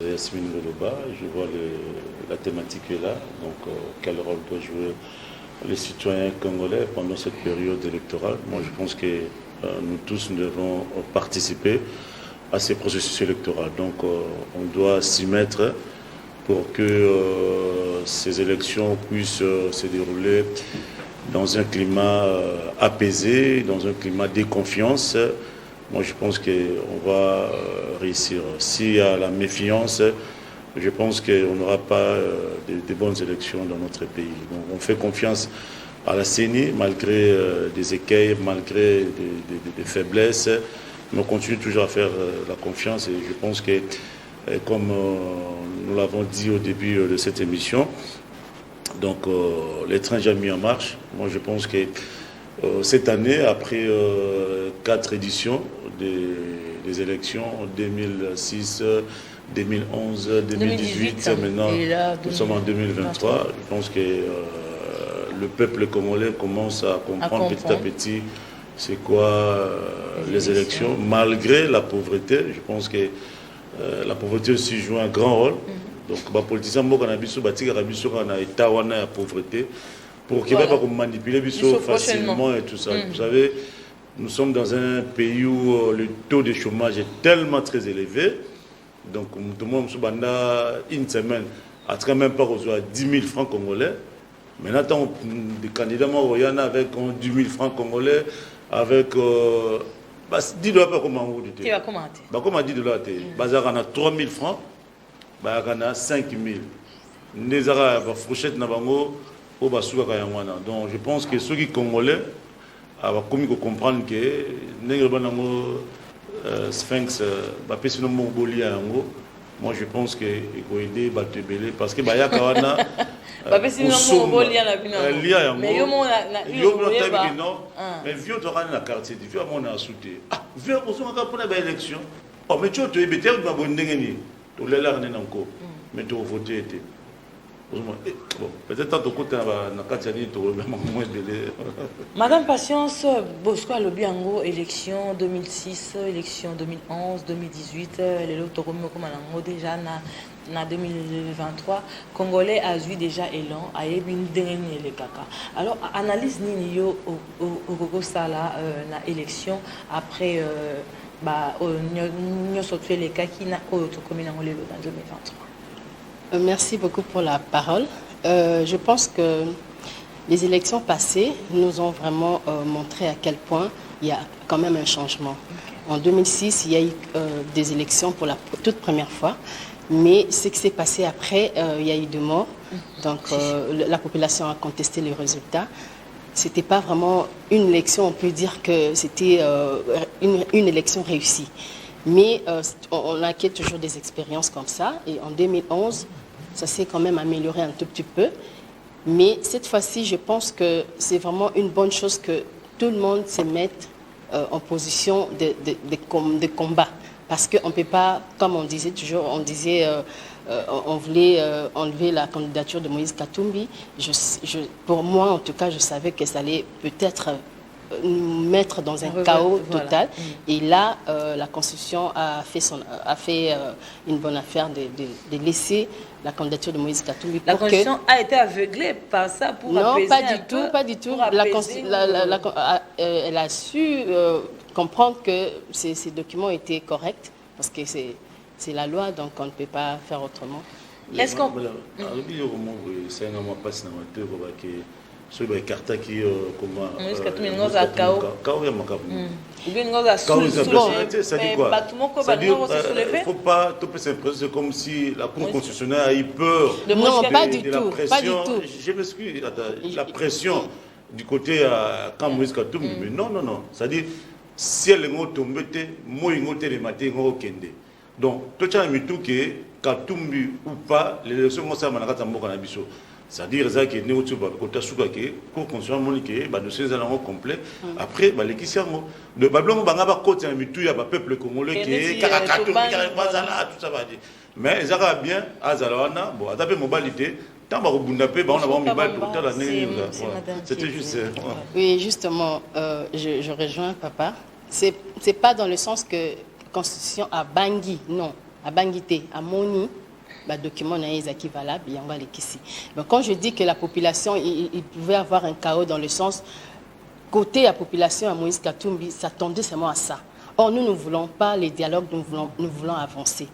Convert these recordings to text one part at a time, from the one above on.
Yasmine Goloba, je vois la thématique est là, donc quel rôle doit jouer les citoyens congolais pendant cette période électorale. Moi je pense que nous tous nous devons participer à ces processus électoraux. Donc on doit s'y mettre pour que ces élections puissent se dérouler dans un climat apaisé, dans un climat de confiance. Moi, je pense qu'on va réussir. S'il y a la méfiance, je pense qu'on n'aura pas de bonnes élections dans notre pays. Donc, on fait confiance à la CENI, malgré des écueils, malgré des faiblesses. Mais on continue toujours à faire la confiance. Et je pense que, comme nous l'avons dit au début de cette émission, donc les trains déjà mis en marche. Moi, je pense que cette année, après 4 éditions des élections, 2006, 2011, 2018, maintenant nous sommes en 2023, je pense que le peuple congolais commence à comprendre petit à petit c'est quoi les élections, malgré la pauvreté. Je pense que la pauvreté aussi joue un grand rôle. Donc, les politiciens, ils ont un état de pauvreté pour qu'ils ne puissent pas manipuler facilement et tout ça. Vous savez, nous sommes dans un pays où le taux de chômage est tellement très élevé. Donc, tout le monde, une semaine, à très même pas 10 000 francs congolais. Maintenant, des candidats avec 10 000 francs congolais, avec 10 dollars par comment vous dites. Comment 10 dollars, bazar a 3 000 francs, bazar a 5 000. Nous avons une fourchette na bango. Donc je pense que ceux qui congolais vont comprendre que Sphinx moi je pense que il faut aider Batebele parce que Baya Kawana mais vieux tu auras la quartier vieux à mon assoute vieux pour son pour la élection oh mais tu as été béter ma bonne ndengeni to lela rene encore mais tu voter était bon, peut-être que côté Madame Patience, Bosco a lobby en élection 2006, élection 2011, 2018, les lots comme déjà en 2023, Congolais a eu déjà élan, a eu une dernière les caca. Alors, analyse ni au Sala na élection après nous sorti les cas qui n'a autre commune en 2023. Merci beaucoup pour la parole. Je pense que les élections passées nous ont vraiment montré à quel point il y a quand même un changement. En 2006, il y a eu des élections pour la toute première fois, mais ce qui s'est passé après, il y a eu des morts. Donc la population a contesté les résultats. Ce n'était pas vraiment une élection, on peut dire que c'était une élection réussie. Mais on acquiert toujours des expériences comme ça. Et en 2011, ça s'est quand même amélioré un tout petit peu. Mais cette fois-ci, je pense que c'est vraiment une bonne chose que tout le monde se mette en position de combat. Parce qu'on ne peut pas, comme on disait toujours, on voulait enlever la candidature de Moïse Katumbi. Pour moi, en tout cas, je savais que ça allait peut-être nous mettre dans un chaos total. Et là, la Constitution a fait une bonne affaire de laisser la candidature de Moïse Katumbi. La Constitution a été aveuglée par ça pour apaiser pas du tout. Elle a su comprendre que ces documents étaient corrects parce que c'est la loi, donc on ne peut pas faire autrement. Est-ce qu'on sur les cartes qui comment ça dit quoi? Il faut pas c'est comme si la Cour constitutionnelle a eu peur de la pression. Je m'excuse, la pression du côté quand Moïse Katumbi, mais non, c'est-à-dire si elle est tombée, moi il les matins au Kende. Donc tout ça tout que Katumbi ou pas l'élection moi ça manaka tamboka na biso. C'est-à-dire que nous avons fait pour construire les dossiers complet. Après, les qui sont de Babylone, il y a un peuple congolais qui est tout ça va dire. Mais ils ont bien à Zalawana, bon, à taper mobilité, tant que vous n'avez pas, on a mobile pour toute l'année. C'était juste. Oui, justement, je rejoins papa. C'est pas dans le sens que la Constitution a bangui, non. à Bangité, à Moni, le document n'est pas valable, il y a ici. Donc quand je dis que la population, il pouvait avoir un chaos dans le sens, côté la population à Moïse Katumbi, s'attendait seulement à ça. Or, nous ne voulons pas les dialogues, nous voulons avancer.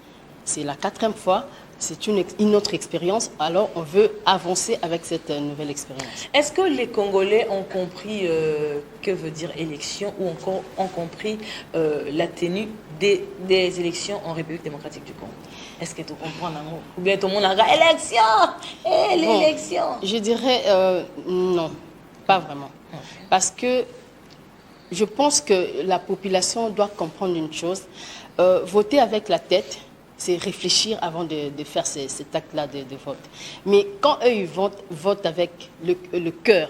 C'est la 4e fois, c'est une autre expérience, alors on veut avancer avec cette nouvelle expérience. Est-ce que les Congolais ont compris que veut dire élection ou encore ont compris la tenue des élections en République démocratique du Congo? Est-ce que tu comprends ou bien tout le monde a dit élection, l'élection? Je dirais non, pas vraiment. Okay. Parce que je pense que la population doit comprendre une chose. Voter avec la tête, c'est réfléchir avant de faire cet acte-là de vote. Mais quand eux, ils votent avec le cœur,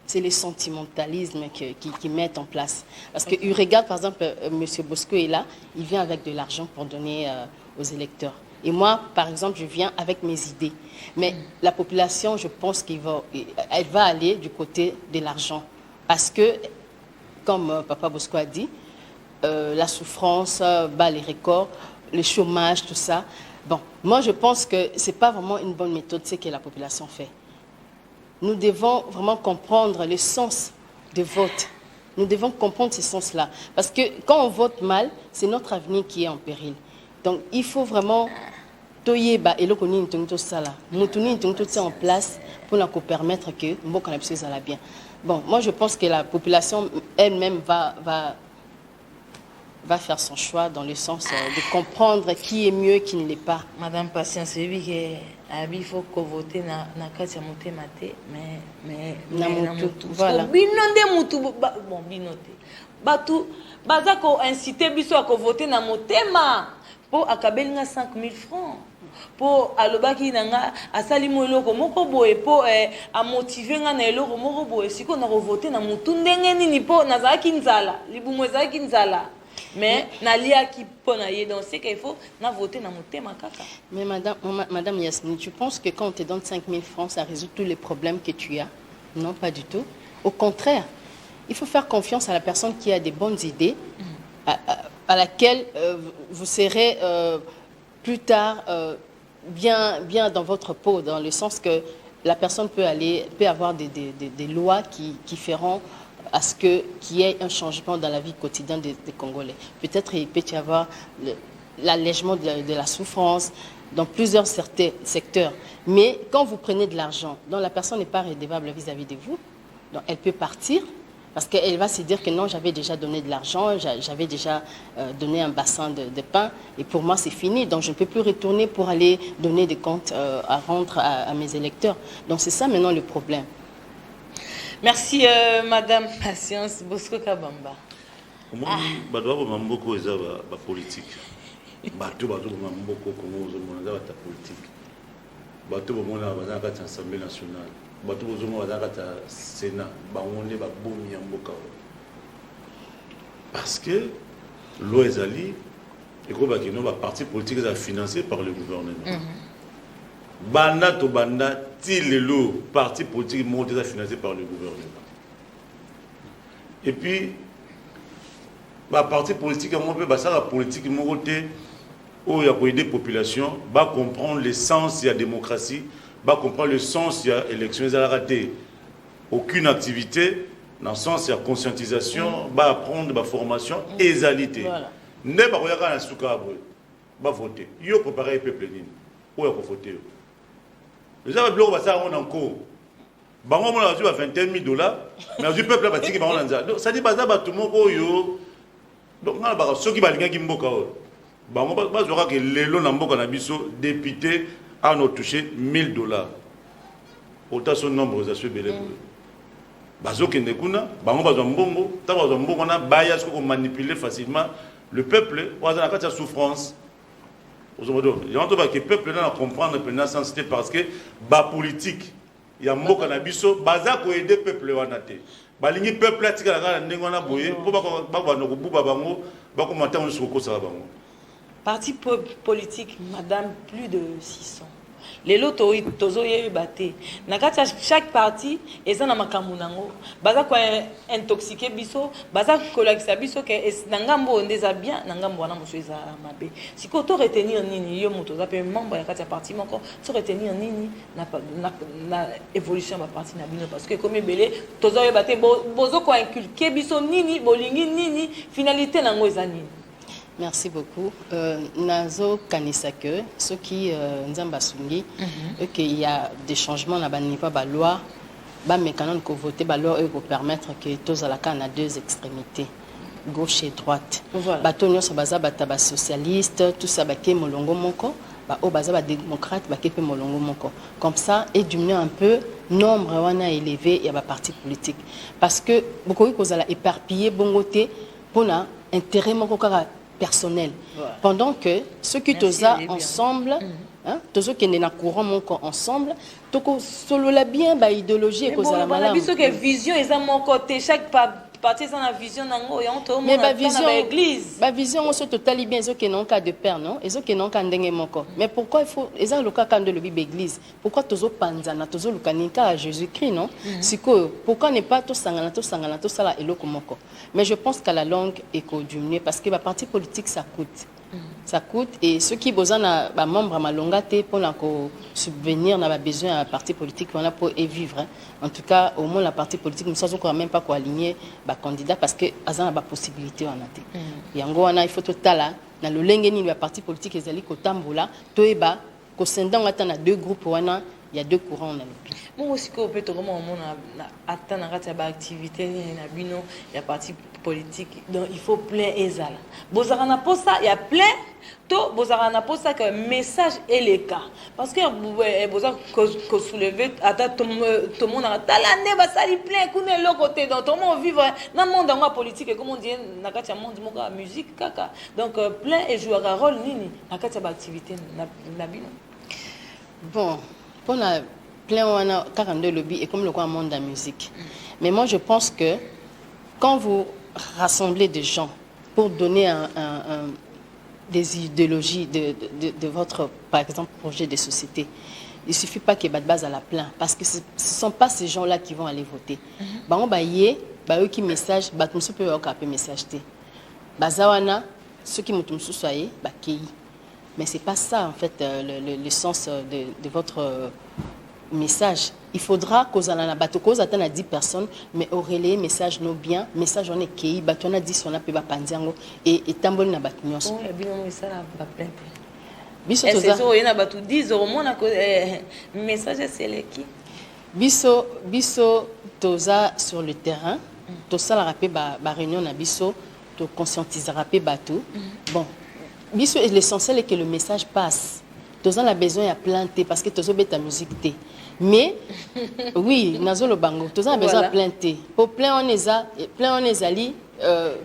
c'est le sentimentalisme qu'ils mettent en place. Parce qu'ils regardent, par exemple, M. Bosco est là, il vient avec de l'argent pour donner aux électeurs. Et moi, par exemple, je viens avec mes idées. Mais la population, je pense qu'elle va aller du côté de l'argent. Parce que, comme Papa Bosco a dit, la souffrance bat les records, le chômage, tout ça. Bon, moi, je pense que ce n'est pas vraiment une bonne méthode, ce que la population fait. Nous devons vraiment comprendre le sens de vote. Nous devons comprendre ce sens-là. Parce que quand on vote mal, c'est notre avenir qui est en péril. Donc, il faut vraiment toyeba et le koni tout ça là. Moutuni tout ça en place pour nous permettre que mboka na biso ça bien. Bon, moi je pense que la population elle-même va faire son choix dans le sens de comprendre qui est mieux, qui ne l'est pas. Madame Patience, il faut que voter na kati ya motema te, mais na mutu. Voilà. Binonde mutu bon binote. Batu baza ko inciter biso à voter na motema pour akabelinga 5000 francs. Pour alobaki nanga asali mo eloko moko boye po a motiver nga na eloko moko boye siko na voter na mutu ndenge nini po nazaki nzala libumo ezaki nzala. Mais nalia qui pona y donc c'est qu'il faut na voter na motema kaka. Mais madame Yasmine, tu penses que quand on te donne 5000 francs ça résout tous les problèmes que tu as? Non, pas du tout. Au contraire, il faut faire confiance à la personne qui a des bonnes idées à laquelle vous serez plus tard bien dans votre peau, dans le sens que la personne peut avoir des lois qui feront à ce qu'il y ait un changement dans la vie quotidienne des Congolais. Peut-être il peut y avoir l'allègement de la souffrance dans plusieurs secteurs. Mais quand vous prenez de l'argent, dont la personne n'est pas redevable vis-à-vis de vous, donc elle peut partir parce qu'elle va se dire que non, j'avais déjà donné de l'argent, j'avais déjà donné un bassin de pain et pour moi c'est fini. Donc je ne peux plus retourner pour aller donner des comptes à rendre à mes électeurs. Donc c'est ça maintenant le problème. Merci Madame Patience Bosco Kabamba. Moi, je beaucoup de politique. Bateau beaucoup de politique. Bateau de l'Assemblée nationale. Bateau de Sénat. Parce que l'OESALI est parti politique financé par le gouvernement. Banda to banda, le parti politique monté financé par le gouvernement. Et puis, le parti politique, la politique monté où il y a aider la population, va comprendre le sens de la démocratie, va comprendre le sens de l'élection. Ils ont raté aucune activité, dans le sens de la conscientisation, va apprendre la formation et égalité. Ne va pas voter. Il faut préparer le peuple. Où il faut voter. Les gens veulent ça en cours. Bango on a 21 000 $, mais le peuple a bâti qui va en donc ça dit baza tout le monde donc on a ceux qui va linga kimboka bango ba zora que lelo na mboka na biso député a no touché 1000 $. Autant son nombre za belé bazo kende kuna bango bazo mbongo ta bazo mbongo na baya ce qu'on manipuler facilement le peuple waza na kati ya souffrance. Il y a que le peuple doit comprendre le sens parce que la politique, il y a un mot cannabis, baza ko aider peuple wanate. Balingi peuple a tika la ndenge wana boye, po ba no buba bango, ba commenter on soko ça bango. Parti politique, madame, plus de 600. Les lotos, tozo ye bate. Nakati chaque parti, et ça na makambu nango. Baza quoi intoxiqué biso, baza kolakisa biso que nangambo ndeza bien, nangambo wana muso eza mabe. Si ko to retenir nini yo moto za pe membre ya kati parti moko, to retenir nini na évolution ba parti na bino parce que comme belé tozo ye bate bozo ko inculquer biso nini bolingi nini finalité nango eza nini. Merci beaucoup. Nazo Kanisake, ceux qui Nzamba Sungi, qu'il y a des changements dans le niveau de la loi, mais quand on vote, la loi pour permettre que tous à la can à deux extrémités, gauche et droite. Voilà. Batonio sur baza bataba socialiste, tout ça baké molongo moko, ba o baza ba démocrate baké pe molongo moko. Comme ça, et diminuer un peu nombre on a élevé il y a ba parti politique parce que beaucoup de choses à éparpiller bongoté pour na intérêt moko kaka personnel. Voilà. Pendant que ceux qui tous ensemble, tous ceux qui sont courant mon ensemble, toko solo la bien ba idéologie et cause la malade. Mais bon, que vision est à mon côté, chaque parti dans la vision nango et on te mais ba vision église. Ba vision on se totalement bien ceux qui n'ont cas de père non, et ceux qui n'ont qu'un dengue moko. Mais pourquoi il faut les ans le cas quand de le bible église? Pourquoi tous panzana, tous le canika à Jésus-Christ non? Pourquoi ne pas tous sangana tous ça là et le moko? Mais je pense qu'à la longue éco diminuer parce que la parti politique ça coûte. Ça coûte et ceux qui besoin de membres à malongate pour subvenir n'a besoin à parti politique pour vivre. Hein. En tout cas, au moins la partie politique nous sommes quand même pas quoi aligner candidat parce que azan a possibilité en até. Yango wana il faut total na le lengeni la parti politique ezali ko tambola to eba ko sendanga na deux groupes wana il y a deux courants dans le pays. Moi aussi que peut comment on a atteint la activité na bino il y a parti politique donc il faut plein ezala. Bozarana pour ça il y a plein to bozarana pour ça que message est le cas parce que bozar que soulever ata tout le monde a talane ba sali plein kune le côté donc tout le monde vivre dans monde en politique et comme on dit na kati monde moka musique kaka donc plein et jouer un rôle nini na kati activité na bino. Bon pour la plein on a 42 lobby et comme le quoi monde de la musique. Mais moi je pense que quand vous rassemblez des gens pour donner des idéologies de votre, par exemple, projet de société, il ne suffit pas qu'il y ait de base à la plainte, parce que ce ne sont pas ces gens-là qui vont aller voter. On va y aller, eux qui message, tout le monde peut avoir un message. Bazawana, ceux qui m'ont soyez, mais ce n'est pas ça, en fait, le sens de votre message. Il faudra qu'on ait 10 personnes, mais au relais, message non bien, message on est qui, on a 10, on a pu pandiango et tambol na batunios. Oh, et bien, ça la plainte. Biso toza. Est-ce que y a batu 10 au moins message c'est le qui? Biso toza sur le terrain, to ça la rapé ba réunion na biso, to conscientisera pe batu. Bon, biso l'essentiel est que le message passe. Toza la besoin à planter parce que tozo beta musique té. Mais oui, nazo le bango, tous on a besoin de planter. Pour plein on est allé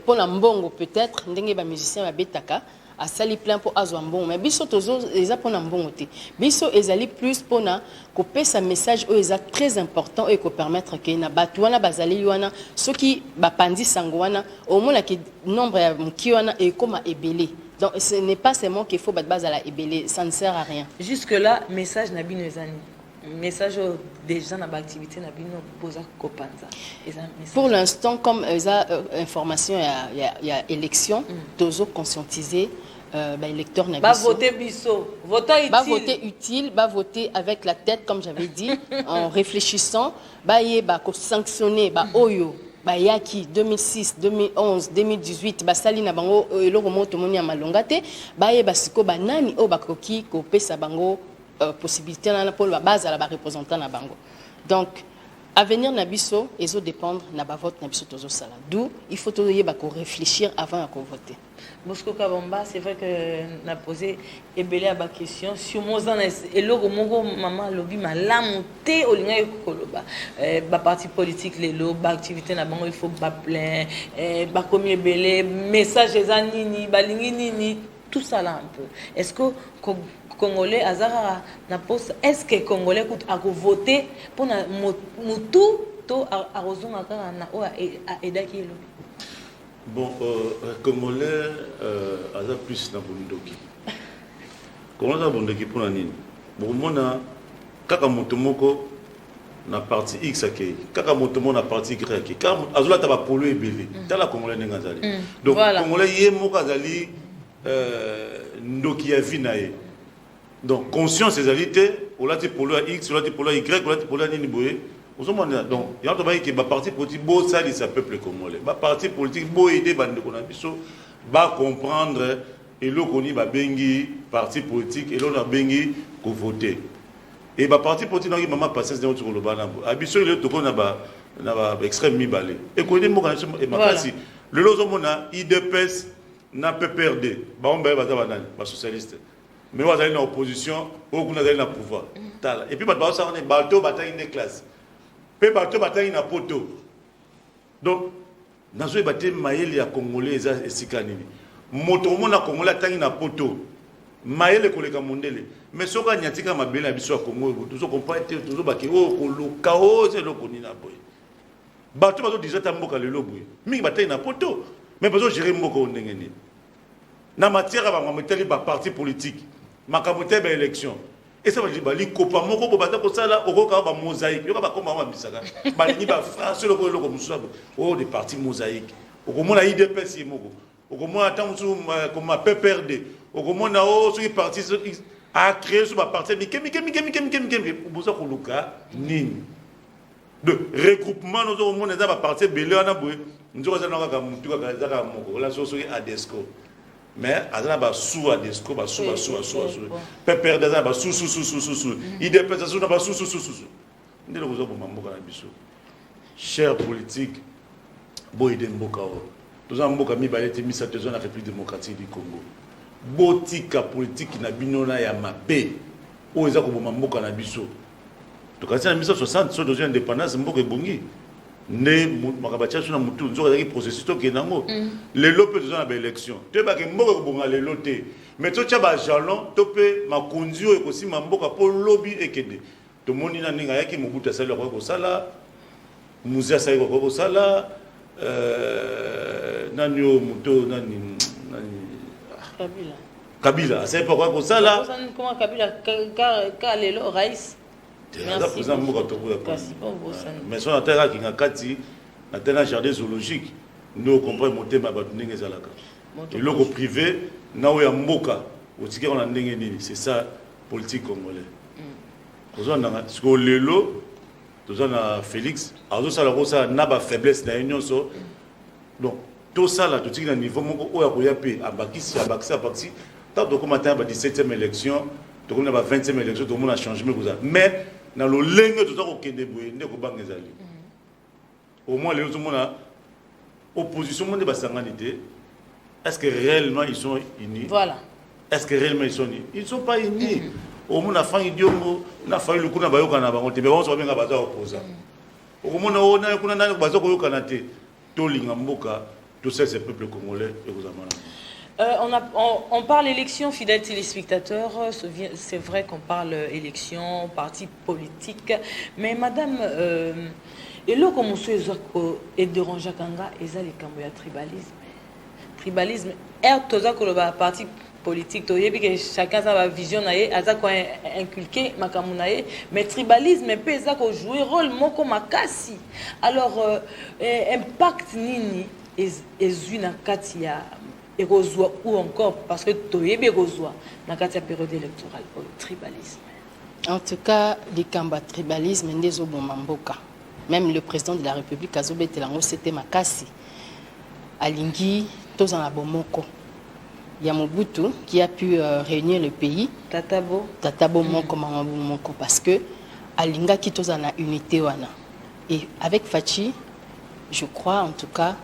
pour la mbongo peut-être, ndenge ba musicien ba betaka a sali plein pour azo mbongo, mais biso tozo eza pour na mbongo té. Biso ezali plus pour na couper sa message o eza très important et ko permettre que na batu wana bazali wana ceux qui ba pandi sango wana au moins la nombre ya mki wana et comme ebelé. Donc ce n'est pas seulement qu'il faut battre base à la ebelé, ça ne sert à rien. Jusque là message na bino ezani. Message des gens dans l'activité na bino posa kopanza. Pour l'instant comme information il y a élection, tozo conscientiser électeurs na biso. Voter biso, voter utile. Voter utile, voter avec la tête comme j'avais dit en réfléchissant, ko sanctionner oyo yaki 2006, 2011, 2018 basali na bango eloko moto moni ya malongate siko nani o bakoki ko pesa bango possibilité pour la base à la représentant na bango. Donc avenir nabiso ezo dépendre na ba vote nabiso tozo sala. D'où il faut réfléchir avant de voter. Bosco Kabamba, c'est vrai que n'a posé ebele ba question sur mozana eloko moko maman lobi malamu te olinga ekoloba ba parti politique lelo ba activité na bango il faut ba plein ba komi ebele message ezanini balingi nini tout ça là un peu. Est-ce que Congolais azara na poste est-ce que Congolais coûte à voter pour na mutu to a rozonga kana na o a edaki lo. Bon, Congolais aza plus na bondoki. Comment ça bondoki pour la nini? Bon, mona kaka motomoko na partie X akei, kaka motomo na partie Y akei. Kaka azola taba polo ebele. Tala Congolais n'engazali. Donc voilà. Congolais yé moko azali ndoki ya vie na ye. Donc conscience ezalité, olati polo à X, olati polo à Y, olati polo à nini boye. Donc il y a un travail qui ba parti politique beau ça ça peuple congolais. Ba parti politique beau aider bande ko na biso ba comprendre et l'on connaît ba bengi parti politique et l'on a bengi ko voter. Et ba parti politique donc maman passer dans sur le bana. Abiso le to ko na ba extrême mi balé. Et connaît mo kana et ma kasi. Le lozo mona IDPS na PPRD. Ba on ba ba banani ba socialiste. Mais on a une opposition, on a une pouvoir. Et puis ba ça on est bateau bataille une classe. Pe bateau bataille na poto. Donc nazo ebate mayele ya congolais eza esika nini. Moto mona congolais tangi na poto. Mayele koleka mondele. Mais soka nyatika mabele na biso ya Congo, toujours comprendre toujours baki o koluka o c'est loko ni na boy. Bateau bateau déjà tamboka lelo boy. Mingi bataille na poto. Mais bateau gérer mboko ndenge ni. Na matière ba mameteli ba parti politique. Makamote ba élection. Et ça va dire bali kopa moko bo bata ko sala okoka ba mosaïque yo ba komba ba bisaka bali ni ba France le ko musuba oh des partis mosaïque okomona IDPS moko okomona tamusu comme PPRD okomona o ce qui parti a créé ce parti mike boza ko luka nini de regroupement nous okomona za ba parti belé na boye nzoko za na ka mutu ka za ka moko la so ADESCO. Mais azana ba sous à desco ba sous pepper d'azana ba sous il dépend ça ba sous ndelo kozo bomba mboka na biso cher politique boyde mboka o toza mboka mi balete mi sa tezo na République démocratique du Congo botika politique na binona ya mabe o eza ko bomba mboka na biso to kasi na 1960 so dozo indépendance mboka ebongi ne makabacha suna mutu nzoka zaki processus to kenango lelo pe tozana ba élection te ba ke mboka ko bonga lelo te mais to cha ba jalon to pe makonzio e ko sima mboka po lobby ekede to moni na ninga yaki Mobutu asali ko sala muzi asali ko sala nanyo muto nani Kabila asali ko sala comment Kabila ka lelo rais. Mais si on a un jardin zoologique, nous comprenons et le privé, c'est ça politique congolais. Nous avons Félix, nous avons faiblesse dans l'union. Donc, tout ça, là, tout ce niveau, où il y a à Bakissi, tant que nous avons 17e élection, nous avons 20e élection, tout le monde a changé. Mais, dans le lingue tout ça aucun débrouillé ne ko bangezali au moins les autres monde opposition monde basanganité est-ce que réellement ils sont unis voilà est-ce que réellement ils sont unis ils sont pas unis au moins na fin idiongo na fa lu kuna bayoka na bango te be bonso benga baza opposa au moins na kuna na baza ko yokana te to linga mboka tout ça c'est peuple congolais et vous amana. On parle élection, fidèles téléspectateurs, c'est vrai qu'on parle élection, parti politique, mais madame, et là comme on et de Ranjakanga, et ça les camboya tribalisme, le parti politique, chacun a sa vision, inculqué, mais tribalisme peut jouer rôle moko makasi. Alors impact nini ezuna katia ou encore parce que Toyebe Rozwa dans la période électorale pour le tribalisme. En tout cas, les combats tribalisme n'est Mamboka. Même le président de la République Azobé Telango c'était Makasi. Alingi Tozana Bomoko. Il y a Mobutu qui a pu réunir le pays. Tatabo Moko parce que Alinga qui Tozana unité wana. Et avec Fachi, je crois en tout cas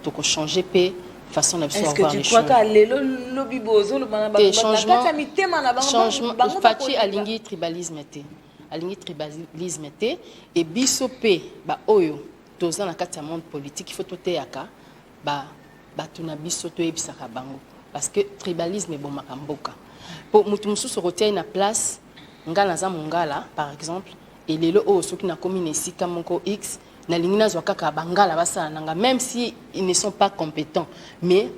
toko changer paix. Façon est-ce que tu crois qu'à lobby bozo le changement Fachi alingi tribalisme et bisope ba oyo toza na kati ya monde politique il faut toteaka ba tuna biso to ebisaka bango parce que tribalisme est bon makamboka pour mutu mususu rotia na place ngala za mongala par exemple et lelo o soki na commune esika moko X même si ils ne sont pas compétents, mais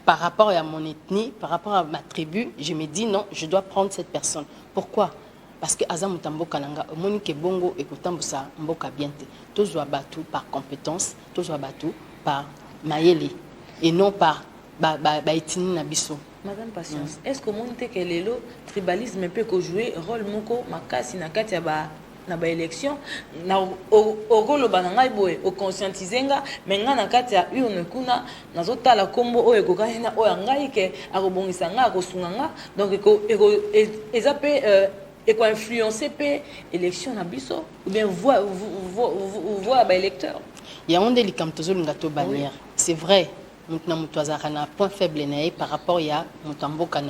par rapport à mon ethnie, par rapport à ma tribu, je me dis non, je dois prendre cette personne. Pourquoi? parce que aza mutamboka nanga omoni ke bongo ekotambusa mboka bien te tozwa batu par compétence tozwa batu par mayele et non par ba etini na biso. Madame Patience, est-ce que monte que le tribalisme peut jouer rôle moko makasi na kati ya ba na ba élection na ogolo bananga boye o conscientisenga menga na kati ya urne kuna nazotala kombo oyo kokana oyo ngai ke akobongisa nga akosunga donc eza pe eko influencer pe élection na biso ou bien voix ba électeur ya onde likamtozo lingato bannière c'est vrai. Maintenant, nous avons un point faible par rapport à Mutamboka.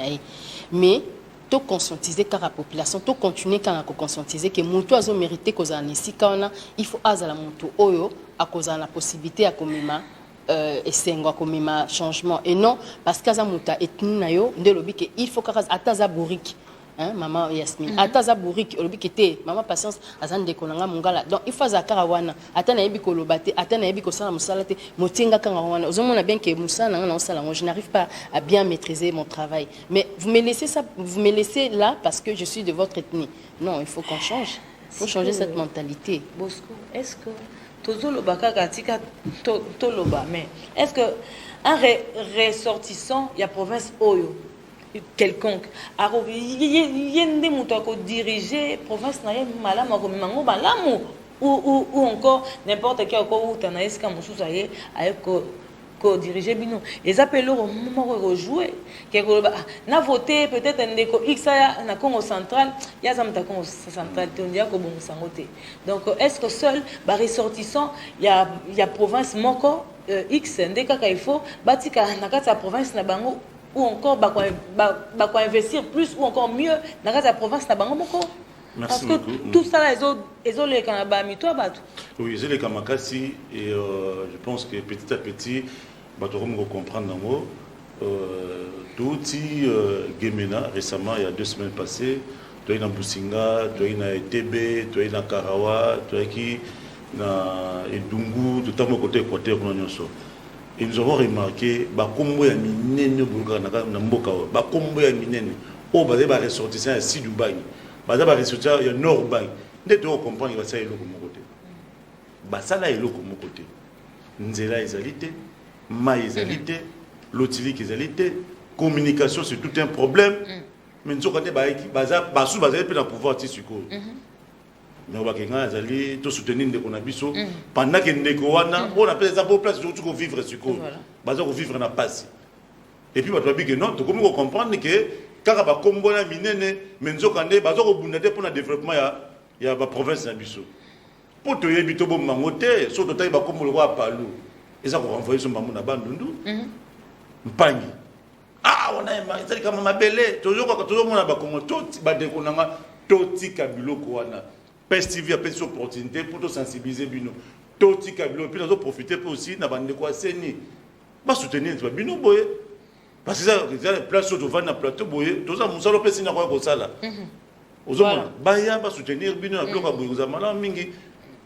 Mais, tout conscientiser car la population, tout continuer quand on conscientiser que nous avons mérité qu'on ait ici, il faut à la moto oyo à cause de la possibilité à comme et c'est un changement et non parce que ça muta et nous nayo de lobby que il faut qu'à ataza bourrique. Hein, maman Yasmine ataza bourrique lobby que te maman Patience azan de konanga mungala donc il faut zakara wana atana yebi kolobate atana yebi ko sala musalate motinga kanga wana ozomona bien que musala na sala je n'arrive pas à bien maîtriser mon travail mais vous me laissez là parce que je suis de votre ethnie non il faut qu'on change il faut changer cette mentalité. Bosco, est-ce que tozoloba kaka tika toloba mais est-ce que un ressortissant il y a province oyo quelconque yende muto ko diriger province na ye malama ko mango balamu ou encore n'importe quel ko utana eska mususa ye ayeko ko diriger bino les appels au moment rejouer quelque na voté peut-être ndeko xa na Congo central ya zamta Congo central te ndia ko bongo sangote donc est-ce que seul ba ressortissant il y a province moko x ndeka ka il faut batika na kati ya province na bango ou encore bah investir plus ou encore mieux dans la province na bango moko. Parce que tout ça là ils ont les Canada toi bateau. Oui, j'ai les Kamakasi et je pense que petit à petit bateau on comprendre mot tout Gemena récemment il y a 2 semaines passées toi dans Businga, toi dans TB, toi dans Karawa, toi qui na Edungu tout à mon côté équateur qu'on a et nous avons remarqué bakombo ya minene bulga na mboka bakombo ya minene o ba ressortissant ya sud Dubaï ba ressortissant ya nord Dubaï ndeto on comprend il va ça eloko mon côté ba ça là eloko mon côté nzela ezalité mai ezalité lotilik ezalité communication c'est tout un problème mais nous côté ba sous bazali pe na pouvoir tisiko mais bakenga azali to soutenir ndeko na biso pendant que ndeko wana on appelle ça pour place surtout ko vivre siko baza ko vivre na passe et puis bato bige non to comme ko comprendre que kaka ba kombo na minene mais nzokande baza ko bundate pour na développement ya ba province na biso pour to yebi to bo mangote so to tayi ba kombo ko apalu eza ko renvoyer so mamu na bandundu mpangi on a ezali kama mabele toujours mona ba kongo to ba deko nanga to tika biloko wana Pestivi a fait cette opportunité pour sensibiliser Bino. Toti Kabilo, puis nous profiter aussi n'a pas de quoi saigner. Pas soutenir Bino boye. Parce que ça, les places où on a plateau boye, tout ça, mon salon peut signer quoi ça là. Aux hommes, Baya va soutenir Bino na bloc à boye. Zamala mingi,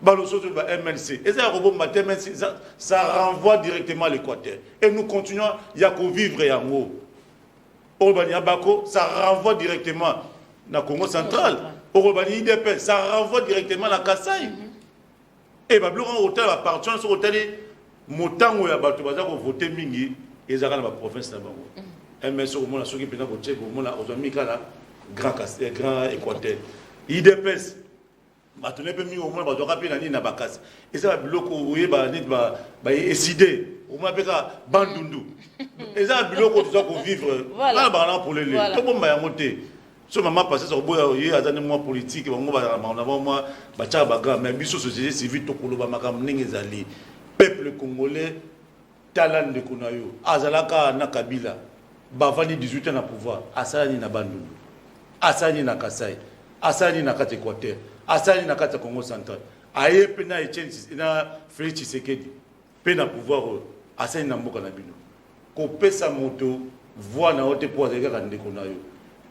baloso de MLC. Et ça, robot MLC, ça renvoie directement à l'Équateur. Et nous continuons, il y a qu'au vivre et en haut. Orbania Bako, ça renvoie directement dans le Congo central. Orobani IDP, ça renvoie directement à la Kassai. Et Babylon hôtel appartient sur hôtel Motan où il y a battu baza pour voter mingi et ça dans la province là bas. MS au moins ceux qui pendant que au moins aux amis là grand Kassai, grand Équateur. IDP batone pe mi au moins bazo rappeler nani na bakasi. Et ça Babylon où il ba nit ba décider au moins peka bandundu. Et ça Babylon ko doit vivre là bas pour les tout bon ba monter. So maman passé sur boya y a des mois politiques on va moi bacha baga mais biso société civile to koloba makam ndenge zali peuple congolais talent de konayo azalaka na Kabila bavandi 18 ans na pouvoir asani na bandundu asani na Kasai asani na kati Équateur asani na kati Congo central aye pena Etienne na Félix Tshisekedi pena pouvoir asani na mboka na bino ko pesa moto voix na haute pour azalaka ndeko nayo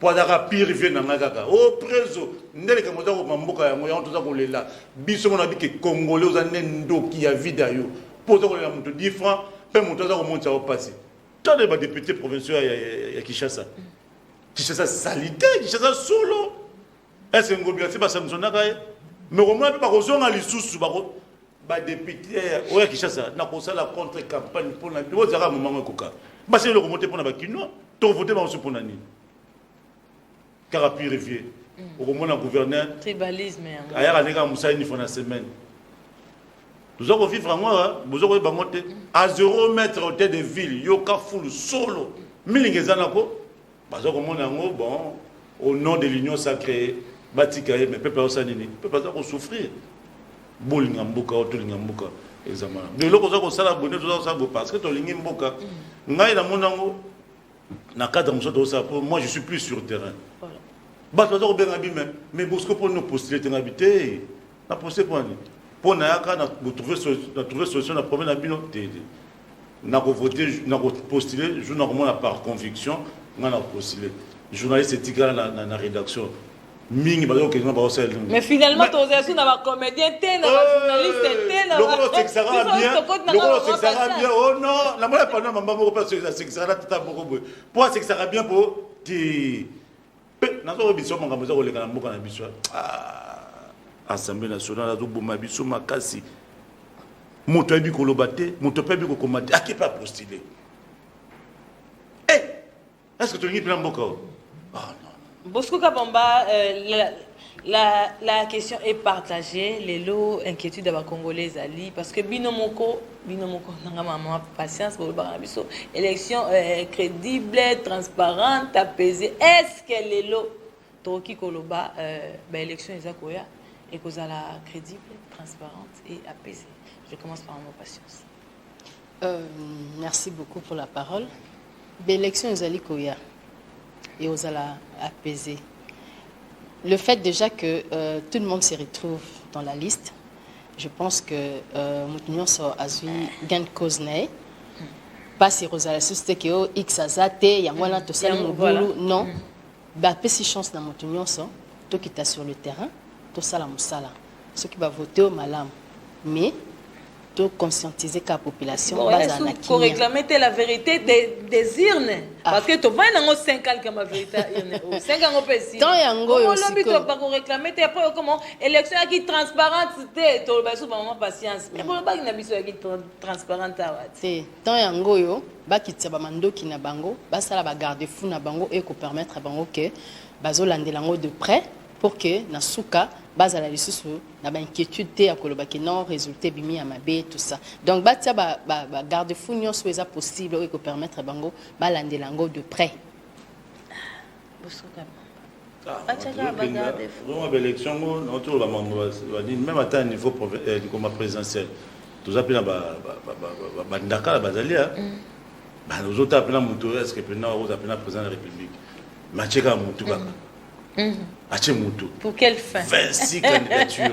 Poadaka pire vient dans Magaka. Oh, préso, ndele kamoza ko mamboka ya moya ontoza ko lela. Biso mona bi ke congolais aux anendo qui a vida yo. Poza ko lela muto 10 francs, pe muto za ko monta au passé. Tant de députés provinciaux ya Kinshasa. Kinshasa salité, Kinshasa solo. est-ce que Ngobia c'est pas sanctionné mais au moins pas kozonga lisusu ba député oya Kinshasa na kosala contre campagne pour na bo zaka moment koka ba c'est le remonter pour na ba kino to voter ba pour na ni Carapi Rivier au moment gouverneur tribalisme aya kaneka Moussa ni fona semaine nous allons vivre en moi vous allez monter à 0 mètre au tête de ville yoka full solo milingezana ko ba zo komona ngo bon au nom de l'union sacrée batikaye mais peuple osanini peuple ça souffrir bolinga mboka otolinga mboka examen de loko za ko sala bonne to za ko parce que to lingi mboka ngai na monango na cadre moso ça pour moi je suis plus sur terrain voilà ba to za ko benga bimé mais Bosco pour nous postuler ten habiter na poster pour na yaka na trouver solution na problème na bino na ko voter na ko postuler je normalement par conviction na postuler journaliste éthique na rédaction mingi ba ko ngaba osel mais finalement to aussi na ba comédien té na ba journaliste té na ba le ça sera bien oh non la moi pas na mamba ko pas c'est que ça là tata beaucoup pour c'est que ça sera bien pour ti na zo biso manga zo ko leka na mboka na biso assemblée nationale azo boma biso makasi moto abi ko lobate moto pe bi ko komate aki pas postuler est-ce que tu ngi plan mboka ah non Bosco Kabamba, la question est partagée. Les lots inquiétudes de Congolais Ali parce que binomoko nanga maman patience pour le barabiso élection crédible, transparente, apaisée. Est-ce que les lots Toki Koloba élection ezakoya et cause la crédible, transparente et apaisée. Je commence par mon patience. Merci beaucoup pour la parole. L'élection ezakoya et aux ala apaisés. Le fait déjà que tout le monde se retrouve dans la liste, je pense que Moutounion soit azui gain de cause n'est pas si Rosala susté que X azate yangwana to sala mobulu non ba pesi chance na Moutounion so to qui ta sur le terrain to sala musala ceux qui va voter au malam mais to conscientiser la population pour réclamer la vérité des urnes parce que tu vas dans 5 ans comme la vérité urne 5 ans aussi tant yango yo siko pour réclamer après comment élection qui transparente c'était to ba souvent patience mais pour ba na biso qui transparente c'est tant yango yo ba kitsa ba mandoki na bango ba sala ba garder fou na bango et ko permettre bango que bazo landelango de près pour que na suka base à la lisusu na ba inquiétude te akoloba ki non résultat bimi ya mabe tout ça donc ba tia ba garde fou nyonso eza possible et ko permettre bango ba landelango de près élection même à un niveau comme présidentiel tout ça na ba ndaka bazalia ba nous autres appelons muto est-ce que pendant vous appelez président de la République macheka muto kaka pour quelle fin 26 candidatures.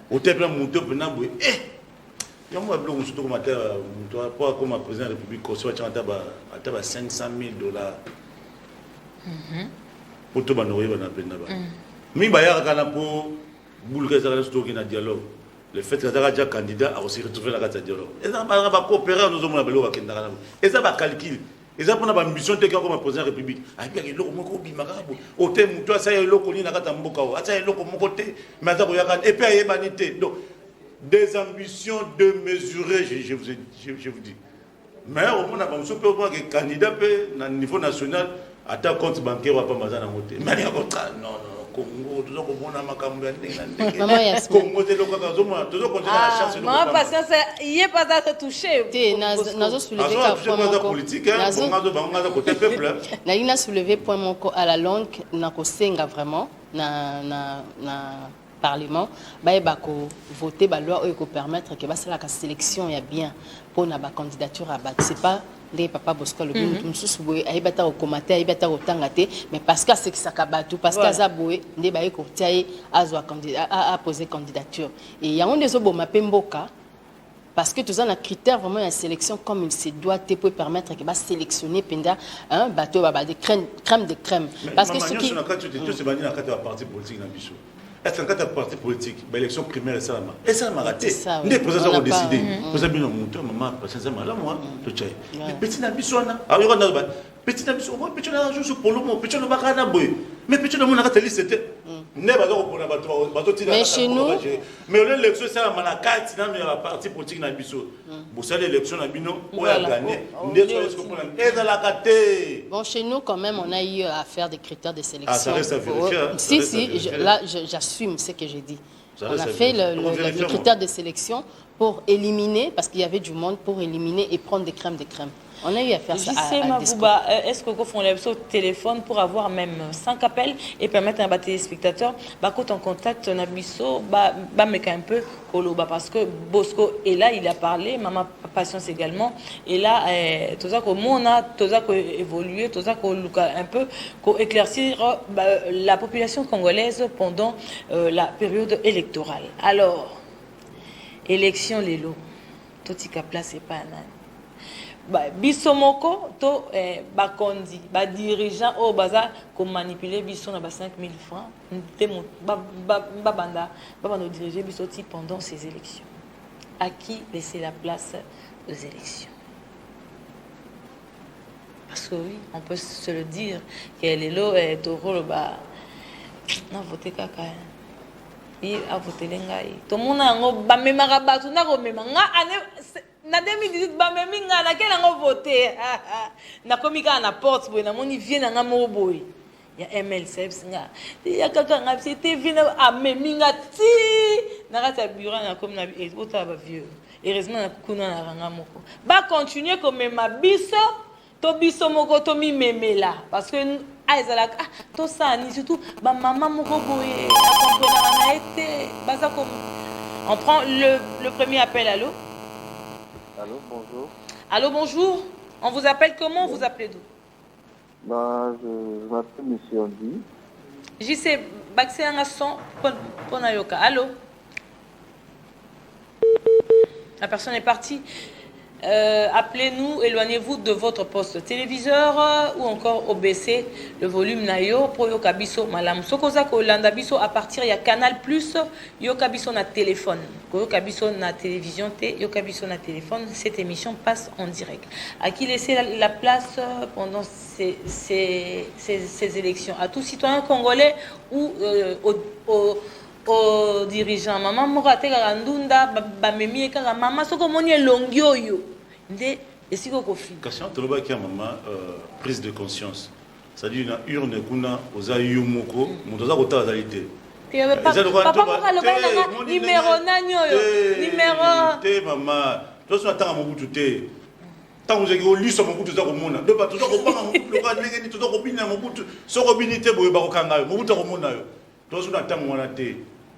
Au terme Mouto pendant boy. Il y a moi blog surtout comme Mouto pour comme président de la République ko soit ataba $500,000. Pour tout banoye bana penda ba. Mi ba ya kana pour boulga za surtout qui na dialogue. Le fait que ça déjà candidat a aussi retrouvé la carte dialogue. Et ça va coopérer nous sommes la belo ba kenda kana. Et ça va calcul. Ils ont une ambition de comme président de la République. Il y a loko moko bimakabu. Au thème toi ça y est loko ni na kata mboka. Ça y est loko moko te. Mais ça koyaka et puis humanité. Donc des ambitions démesurées je vous dis. Mais au moins on peut voir que candidat peut na niveau national ata compte bancaire wa pas mazana moté. Mais il y a non Congo tout ça ko bona makambo ya ndenge. Maman Yasmin. Congo de loko ka zoma toujours continuer la chance de. Maman patience il est pas à toucher. Nazo soulever point politique côté peuple. Na soulever point moko à la longue na ko senga vraiment na parlement ba ko voter ba loi ko permettre que ba sala ka sélection ya bien pour na ba candidature à battre c'est pas les papa Bosco le but mususu boye ayebata ko komate ayebata ko tangate mais parce que c'est que ça kabatu parce que za boye nde ba ko tiaye azwa candidat à poser candidature et il y a on des oboma pemboka parce que tous un critère vraiment la sélection comme il se doit te pour permettre que va sélectionner penda un bateau ba de crème de crème parce que ce qui c'est bani na kata parti politique na biso est-ce que quand parti politique l'élection primaire ça et ça m'a raté les présidents ont décidé vous avez bien monté maman parce que ça m'a là moi to tchai mais petit na biso na alors on a petit na biso petit na joue pour le mot petit na bakana boy mais petit na mon na liste c'était Mais chez nous, mais l'élection c'est la carte dans la partie politique na biso. Vous savez l'élection na bino on a gagné. Bon, chez nous quand même on a eu à faire des critères de sélection. Ah, ça reste à vérifier. Si, là j'assume ce que j'ai dit. On a fait le critère de sélection pour éliminer, parce qu'il y avait du monde, pour éliminer et prendre des crèmes. On a eu à faire ça à Mabouba, est-ce que vous faites le téléphone pour avoir même 5 appels et permettre à un téléspectateur quand en contact Nabiso mettre un peu parce que Bosco est là, il a parlé, Maman Patience également, et là tout ça tout ça évolué, tout ça un peu éclaircir la population congolaise pendant la période électorale. Alors, élection Lelo, tout y a placé pas bisomoko to bakondi ba dirigeant au baza ko manipuler biso na ba 5000 francs banda diriger bisoti pendant ces élections. À qui laisser la place aux élections? Parce que oui, on peut se le dire que les lots toro na voté kaka il a voté lengai to mona ngo ba memaka batu na ko memanga na 2018 ba meminga na kena ngo voter na komika na porte boy na moni vient na ngamo boy ya MLC singa ya kaka nga c'était vina a meminga ti na rata bureau na comme na ota ba vieux heureusement na kuna na ranga moko ba continuer comme ma biso to biso moko to mi memela parce que aizala to ça ni surtout ba maman moko boy accompagner na été baza comme on prend le premier appel. Allô? Allô, bonjour. Allô, bonjour. On vous appelle comment? Vous appelez d'où? Je m'appelle Monsieur Andy. JC, Baxé Angasson, Ponayoka. Allô? La personne est partie. Appelez-nous, éloignez-vous de votre poste téléviseur ou encore OBC le volume nayo pour yokabiso malam sokoza ko landa biso à partir ya Canal Plus yokabiso na téléphone yokabiso na télévision té yokabiso na téléphone. Cette émission passe en direct. À qui laisser la place pendant ces élections? À tout citoyen congolais ou aux dirigeants? Maman morate karandunda bamemi kaka mama soko moni longyo yo nde esiko kofi question toloba ki maman prise de conscience, ça dit une urne kuna oza yumoko moto za kota zalité papa moka loba numéro nanyo numéro te mama to so tanga mobutu te tango zeki o liso mobutu za komona do ba to zo kopanga mobutu ka ndenge ni to zo kopina mobutu soko binité boye ba kokanga yo mobutu komona yo to so na tango wana te.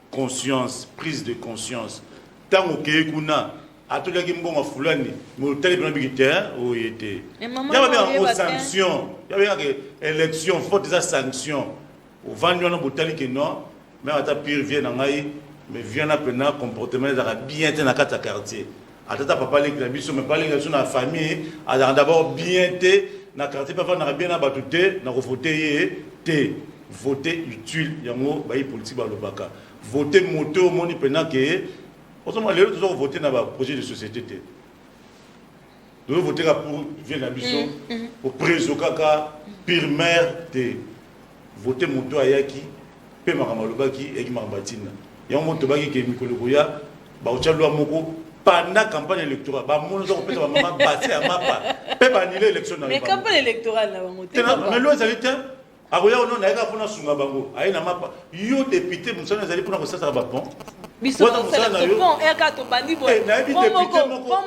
Conscience, prise de conscience. Tant que kuna atola ki mbongo fulani mo tele plan bigitaire o yete. Il y avait une sanction, il y avait une élection faute des sanctions. Au vendu na botali que non, mais ata pire vient na ngai, mais vient na pena comportement za bien te na kata quartier. Atata papa les biso mais pas les sur la famille, a d'abord bien te na quartier pas na bien na batuté na voter te. Voter utile yango ba politique ba lobaka. Voter moto moni pena que autrement les autres voter na ba projet de société te. Nous voter pour vient la mission pour préso kaka pire mère te. Voter moto ayaki pe makama lobaki et makambatina. Ya moto baki ke mikolo boya ba ochalwa moko pendant campagne électorale ba mono zo pesa ba mama passer à mapa pe ba annuler élection na. Mais campagne électorale na bango te. Mais lo ezalite aboya ono na eka pona sunga bango ayi na mapa yo député musana ezali pona kosasa ba pont biso kosala pont eka to bandi boy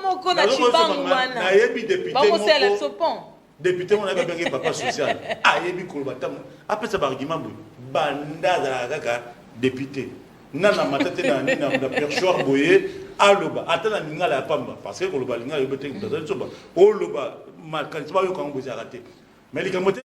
moko na chibangu wana na yebi député moko sala so pont député on a bien papa social ayebi koloba tam apesa ba argument boy banda za kaka député nana matete na perchoir boye aloba atana ngala ya pamba parce que koloba linga yo bete kutaza soba oloba makanisi ba yo kango boza raté mais likambo